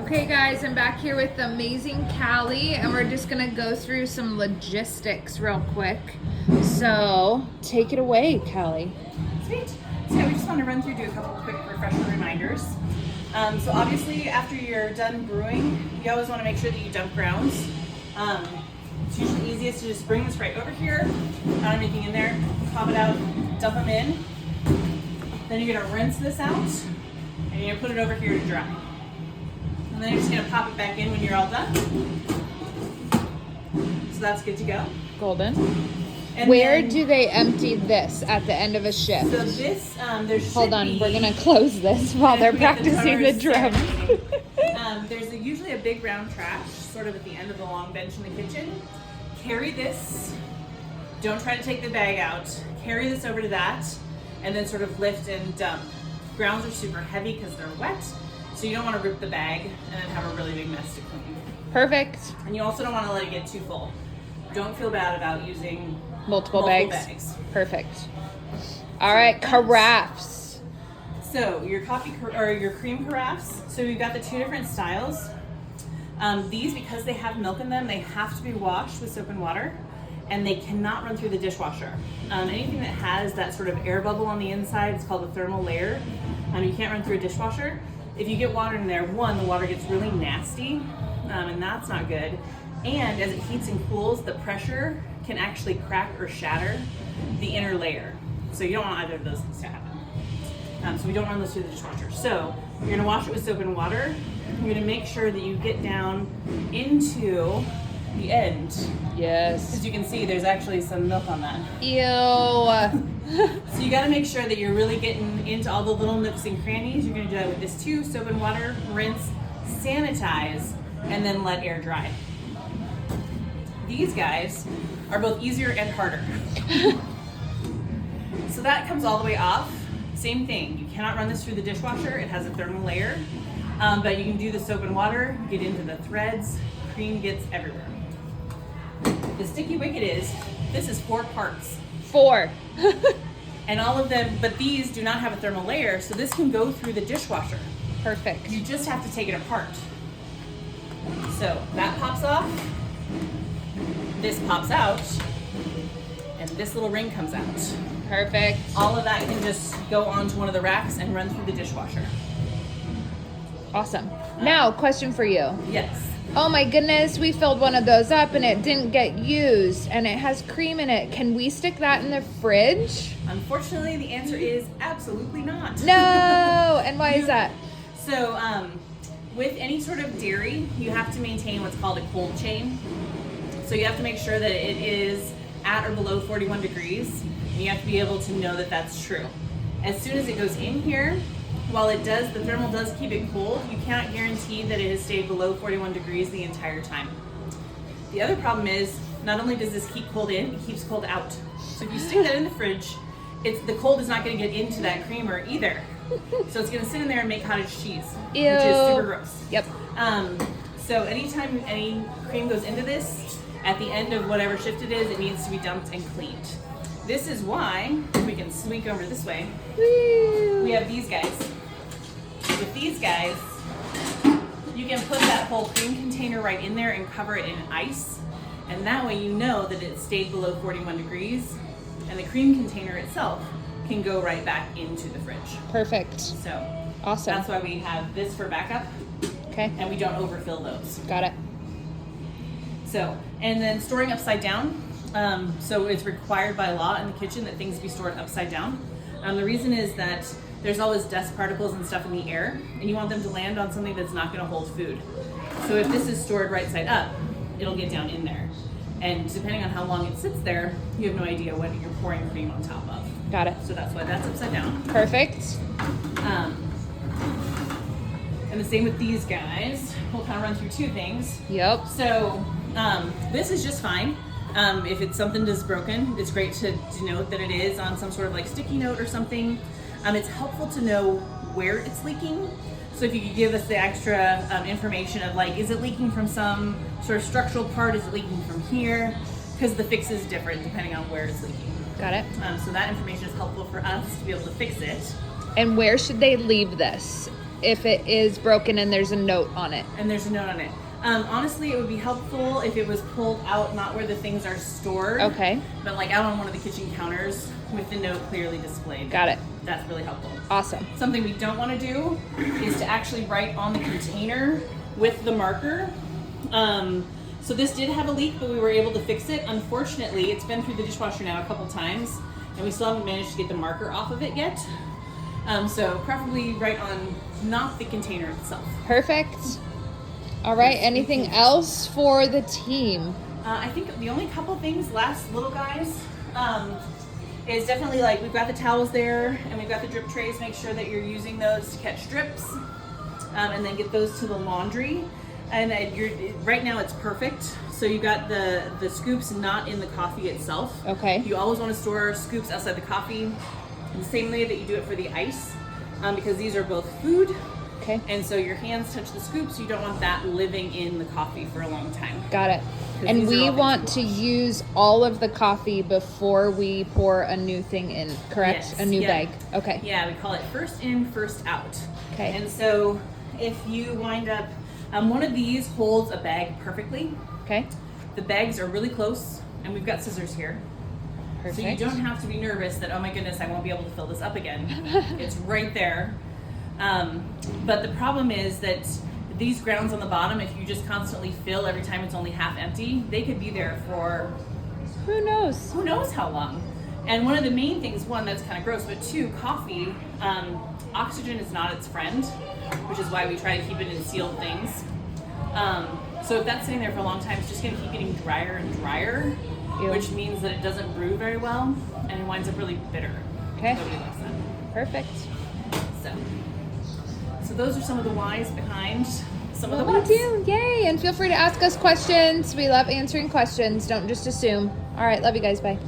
Okay guys, I'm back here with the amazing Callie and we're just gonna go through some logistics real quick. So take it away, Callie. Sweet. So we just want to run through, do a couple quick refresher reminders. So obviously after you're done brewing, you always want to make sure that you dump grounds. It's usually easiest to just bring this right over here, not anything in there, pop it out, dump them in. Then you're gonna rinse this out and you're gonna put it over here to dry. And then you're just gonna pop it back in when you're all done. So that's good to go. Golden. And Where then- do they empty this at the end of a shift? So this, there should Hold on, be- we're gonna close this while they're We got the practicing the drummers drum. There's usually a big round trash sort of at the end of the long bench in the kitchen. Carry this. Don't try to take the bag out. Carry this over to that and then sort of lift and dump. Grounds are super heavy because they're wet, so you don't want to rip the bag and then have a really big mess to clean. Perfect. And you also don't want to let it get too full. Don't feel bad about using Multiple bags. Perfect. All right, carafes. So your your cream carafes. So we've got the two different styles. These, because they have milk in them, they have to be washed with soap and water, and they cannot run through the dishwasher. Anything that has that sort of air bubble on the inside is called a thermal layer. You can't run through a dishwasher. If you get water in there, one, the water gets really nasty, and that's not good. And as it heats and cools, the pressure can actually crack or shatter the inner layer. So you don't want either of those things to happen. So we don't run those through the dishwasher. So you're gonna wash it with soap and water. You're gonna make sure that you get down into the end. Yes. As you can see, there's actually some milk on that. Ew. So you gotta make sure that you're really getting into all the little nooks and crannies. You're gonna do that with this too. Soap and water, rinse, sanitize, and then let air dry. These guys are both easier and harder. So that comes all the way off. Same thing, you cannot run this through the dishwasher. It has a thermal layer, but you can do the soap and water, get into the threads, cream gets everywhere. The sticky wicket is, this is 4 parts. 4. And all of them, but these do not have a thermal layer, so this can go through the dishwasher. Perfect. You just have to take it apart. So that pops off, this pops out, and this little ring comes out. Perfect. All of that can just go onto one of the racks and run through the dishwasher. Awesome. Now, question for you. Yes. Oh my goodness, we filled one of those up and it didn't get used and it has cream in it. Can we stick that in the fridge? Unfortunately, the answer is absolutely not. No! And why is that? So, with any sort of dairy, you have to maintain what's called a cold chain. So you have to make sure that it is at or below 41 degrees. And you have to be able to know that that's true. As soon as it goes in here, while it does, the thermal does keep it cold, you cannot guarantee that it has stayed below 41 degrees the entire time. The other problem is, not only does this keep cold in, it keeps cold out. So if you stick that in the fridge, the cold is not going to get into that creamer either. So it's going to sit in there and make cottage cheese, Ew. which is super gross. Yep. So anytime any cream goes into this, at the end of whatever shift it is, it needs to be dumped and cleaned. This is why, if we can swing over this way, we have these guys. With these guys, you can put that whole cream container right in there and cover it in ice. And that way you know that it stayed below 41 degrees and the cream container itself can go right back into the fridge. Perfect. So Awesome. that's why we have this for backup Okay. and we don't overfill those. Got it. So, and then storing upside down. So it's required by law in the kitchen that things be stored upside down. The reason is that there's always dust particles and stuff in the air, and you want them to land on something that's not going to hold food. So if this is stored right side up, it'll get down in there. And depending on how long it sits there, you have no idea what you're pouring cream on top of. Got it. So that's why that's upside down. Perfect. And the same with these guys. We'll kind of run through 2 things. Yep. So this is just fine. If it's something that's broken, it's great to denote that it is on some sort of like sticky note or something. It's helpful to know where it's leaking. So if you could give us the extra information of like, is it leaking from some sort of structural part? Is it leaking from here? Because the fix is different depending on where it's leaking. Got it. So that information is helpful for us to be able to fix it. And where should they leave this? if it is broken and there's a note on it. And there's a note on it. Honestly, it would be helpful if it was pulled out, not where the things are stored. Okay. But like out on one of the kitchen counters with the note clearly displayed. Got it. That's really helpful. Awesome. Something we don't want to do is to actually write on the container with the marker. So this did have a leak, but we were able to fix it. Unfortunately, it's been through the dishwasher now a couple times, and we still haven't managed to get the marker off of it yet. So preferably write on not the container itself. Perfect. All right. Anything else for the team? I think the only couple things, last little guys, is definitely like we've got the towels there and we've got the drip trays. Make sure that you're using those to catch drips, and then get those to the laundry. And right now it's perfect. So you got the scoops not in the coffee itself. Okay. You always want to store scoops outside the coffee in the same way that you do it for the ice, because these are both food. Okay. And so your hands touch the scoops. You don't want that living in the coffee for a long time. Got it. 'Cause And these are we all want to use all of the coffee before we pour a new thing in, correct? Yes, A new yeah. bag. Okay. Yeah, we call it first in, first out. Okay. And so if you wind up, one of these holds a bag perfectly. Okay. The bags are really close, and we've got scissors here. Perfect. So you don't have to be nervous that, oh my goodness, I won't be able to fill this up again. It's right there. But the problem is that these grounds on the bottom, if you just constantly fill every time it's only half empty, they could be there for Who knows? who knows how long. And one of the main things, one, that's kind of gross, but two, coffee, oxygen is not its friend, which is why we try to keep it in sealed things. So if that's sitting there for a long time, it's just going to keep getting drier and drier, Ew. which means that it doesn't brew very well, and it winds up really bitter. Okay. Nobody likes that. Perfect. So those are some of the whys behind some of the What whats. we do. Yay. And feel free to ask us questions. We love answering questions. Don't just assume. All right. Love you guys. Bye.